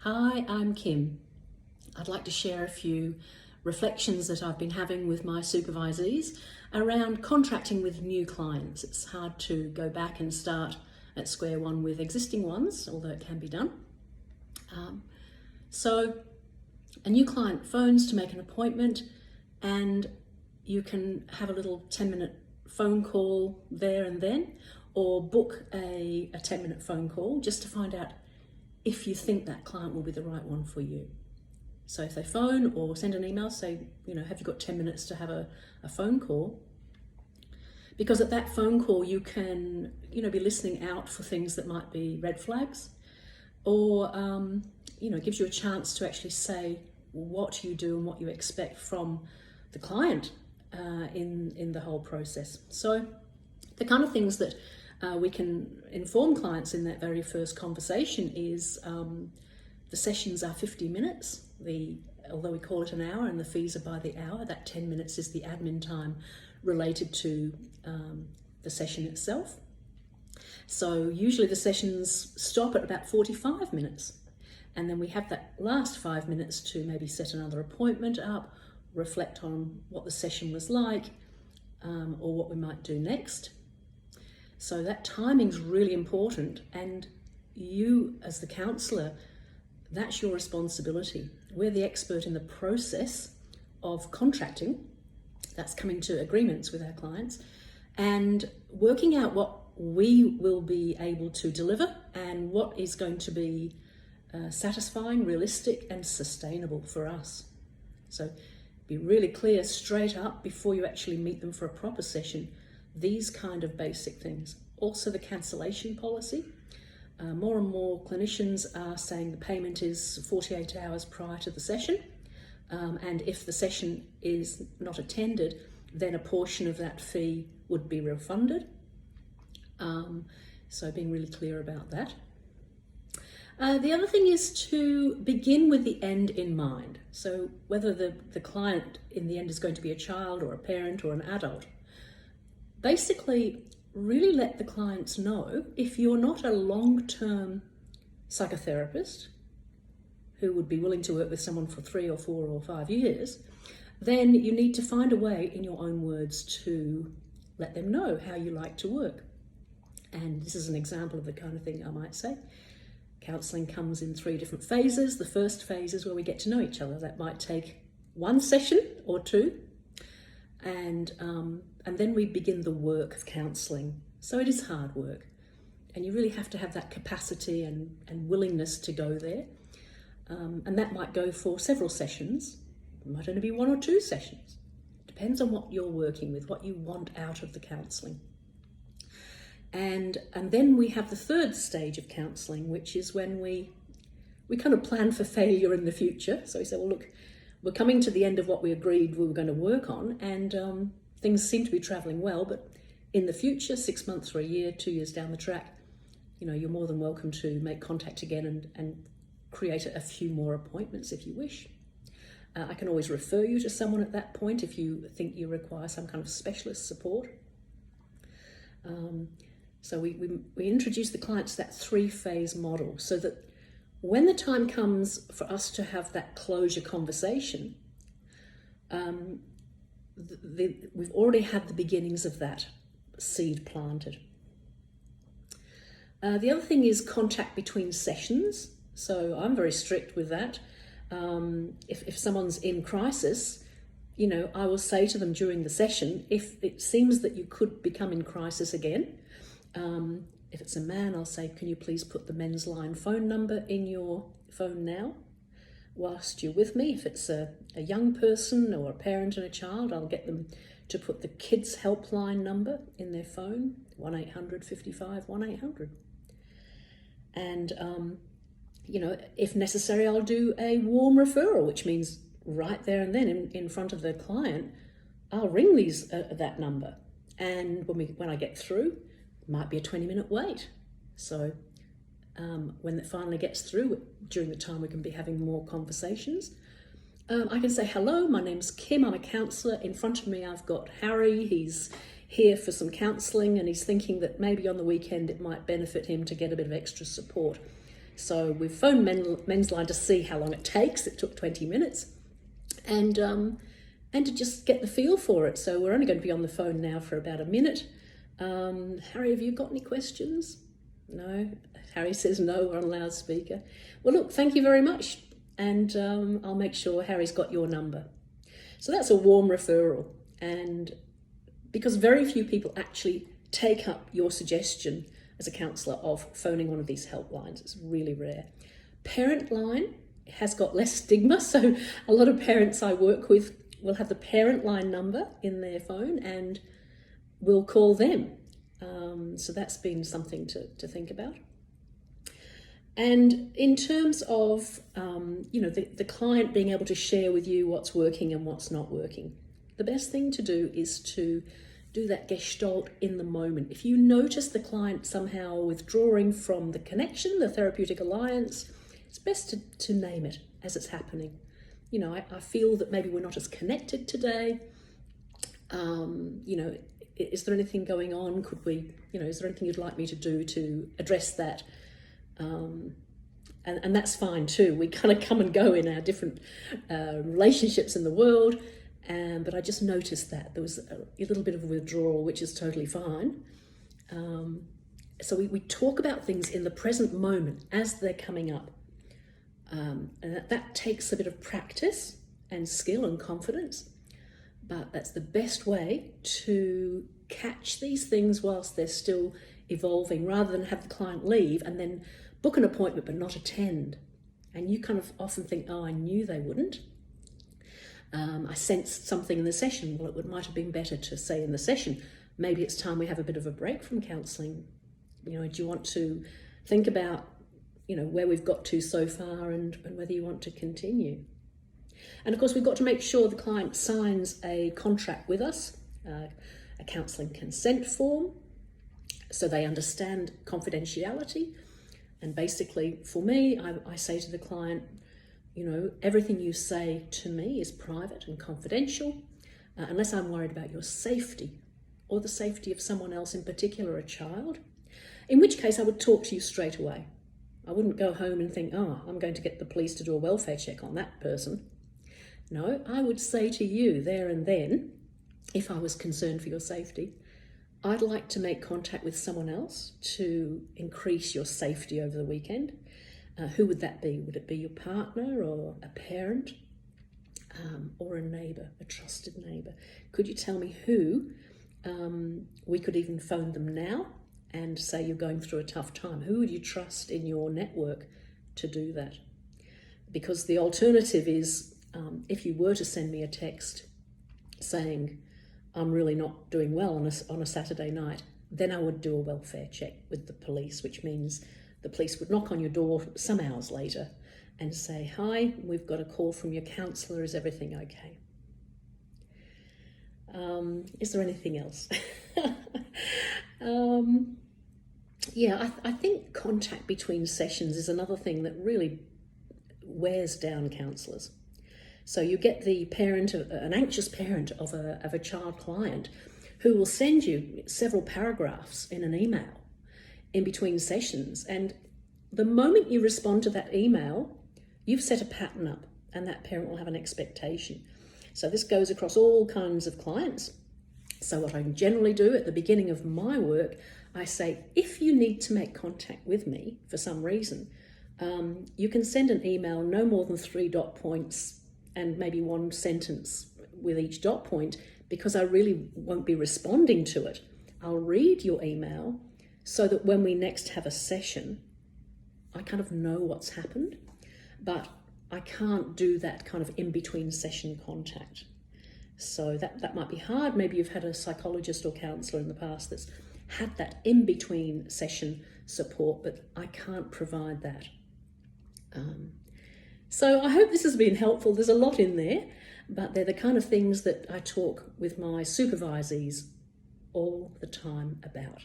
Hi, I'm Kim. I'd like to share a few reflections that I've been having with my supervisees around contracting with new clients. It's hard to go back and start at square one with existing ones, although it can be done. So a new client phones to make an appointment, and you can have a little 10-minute phone call there and then, or book a 10-minute phone call just to find out if you think that client will be the right one for you. So if they phone or send an email, say, have you got 10 minutes to have a phone call? Because at that phone call, you can, be listening out for things that might be red flags, or, gives you a chance to actually say what you do and what you expect from the client in the whole process. So the kind of things that we can inform clients in that very first conversation is the sessions are 50 minutes. Although we call it an hour and the fees are by the hour, that 10 minutes is the admin time related to the session itself. So usually the sessions stop at about 45 minutes. And then we have that last 5 minutes to maybe set another appointment up, reflect on what the session was like, or what we might do next. So that timing's really important, and you as the counsellor, that's your responsibility. We're the expert in the process of contracting, that's coming to agreements with our clients, and working out what we will be able to deliver and what is going to be satisfying, realistic and sustainable for us. So be really clear straight up before you actually meet them for a proper session, these kind of basic things. Also the cancellation policy. More and more clinicians are saying the payment is 48 hours prior to the session, and if the session is not attended, then a portion of that fee would be refunded. So being really clear about that. The other thing is to begin with the end in mind. So whether the client in the end is going to be a child or a parent or an adult, basically really let the clients know if you're not a long-term psychotherapist who would be willing to work with someone for 3 or 4 or 5 years, then you need to find a way, in your own words, to let them know how you like to work. And this is an example of the kind of thing I might say. Counselling comes in 3 different phases. The first phase is where we get to know each other. That might take 1 session or 2. And then we begin the work of counselling. So it is hard work. And you really have to have that capacity and willingness to go there. And that might go for several sessions. It might only be 1 or 2 sessions. Depends on what you're working with, what you want out of the counselling. And then we have the third stage of counselling, which is when we kind of plan for failure in the future. So we say, well, look, we're coming to the end of what we agreed we were going to work on, and things seem to be travelling well, but in the future, 6 months or a year, 2 years down the track, you're more than welcome to make contact again and create a few more appointments if you wish. I can always refer you to someone at that point if you think you require some kind of specialist support. So we introduce the clients to that 3-phase model so that when the time comes for us to have that closure conversation, we've already had the beginnings of that seed planted. The other thing is contact between sessions. So I'm very strict with that. If someone's in crisis, I will say to them during the session, if it seems that you could become in crisis again, if it's a man, I'll say, can you please put the men's line phone number in your phone now whilst you're with me? If it's a young person or a parent and a child, I'll get them to put the kids helpline number in their phone, 1-800-55-1800. And, if necessary, I'll do a warm referral, which means right there and then in front of the client, I'll ring that number. And when I get through, it might be a 20-minute wait. So when it finally gets through, during the time we can be having more conversations, I can say, hello, my name's Kim, I'm a counsellor. In front of me, I've got Harry. He's here for some counselling, and he's thinking that maybe on the weekend it might benefit him to get a bit of extra support. So we've phoned men's line to see how long it takes. It took 20 minutes. And to just get the feel for it. So we're only going to be on the phone now for about a minute. Harry, have you got any questions? No? Harry says no, we're on loudspeaker. Well, look, thank you very much. And I'll make sure Harry's got your number. So that's a warm referral. And because very few people actually take up your suggestion as a counsellor of phoning one of these helplines, it's really rare. Parent line has got less stigma. So a lot of parents I work with will have the parent line number in their phone and we'll call them. So that's been something to think about. And in terms of, the client being able to share with you what's working and what's not working, the best thing to do is to do that gestalt in the moment. If you notice the client somehow withdrawing from the connection, the therapeutic alliance, it's best to name it as it's happening. I feel that maybe we're not as connected today. Is there anything going on? Is there anything you'd like me to do to address that? And that's fine too. We kind of come and go in our different relationships in the world. But I just noticed that there was a little bit of withdrawal, which is totally fine. So we talk about things in the present moment as they're coming up. And that takes a bit of practice and skill and confidence. But that's the best way to catch these things whilst they're still evolving, rather than have the client leave and then book an appointment but not attend. And you kind of often think, oh, I knew they wouldn't. I sensed something in the session. Well, it might have been better to say in the session, maybe it's time we have a bit of a break from counselling. Do you want to think about, where we've got to so far and whether you want to continue? And of course, we've got to make sure the client signs a contract with us, a counselling consent form, so they understand confidentiality. And basically, for me, I say to the client, everything you say to me is private and confidential, unless I'm worried about your safety or the safety of someone else, in particular a child, in which case I would talk to you straight away. I wouldn't go home and think, I'm going to get the police to do a welfare check on that person. No, I would say to you there and then, if I was concerned for your safety, I'd like to make contact with someone else to increase your safety over the weekend. Who would that be? Would it be your partner or a parent or a neighbour, a trusted neighbour? Could you tell me who? We could even phone them now and say you're going through a tough time. Who would you trust in your network to do that? Because the alternative is, if you were to send me a text saying, I'm really not doing well on a Saturday night, then I would do a welfare check with the police, which means the police would knock on your door some hours later and say, hi, we've got a call from your counsellor, is everything okay? Is there anything else? I think contact between sessions is another thing that really wears down counsellors. So you get the parent, an anxious parent of a child client, who will send you several paragraphs in an email in between sessions. And the moment you respond to that email, you've set a pattern up and that parent will have an expectation. So this goes across all kinds of clients. So what I generally do at the beginning of my work, I say, if you need to make contact with me for some reason, you can send an email no more than 3 dot points and maybe one sentence with each dot point, because I really won't be responding to it. I'll read your email so that when we next have a session, I kind of know what's happened, but I can't do that kind of in-between session contact. So that might be hard. Maybe you've had a psychologist or counsellor in the past that's had that in-between session support, but I can't provide that. So I hope this has been helpful. There's a lot in there, but they're the kind of things that I talk with my supervisees all the time about.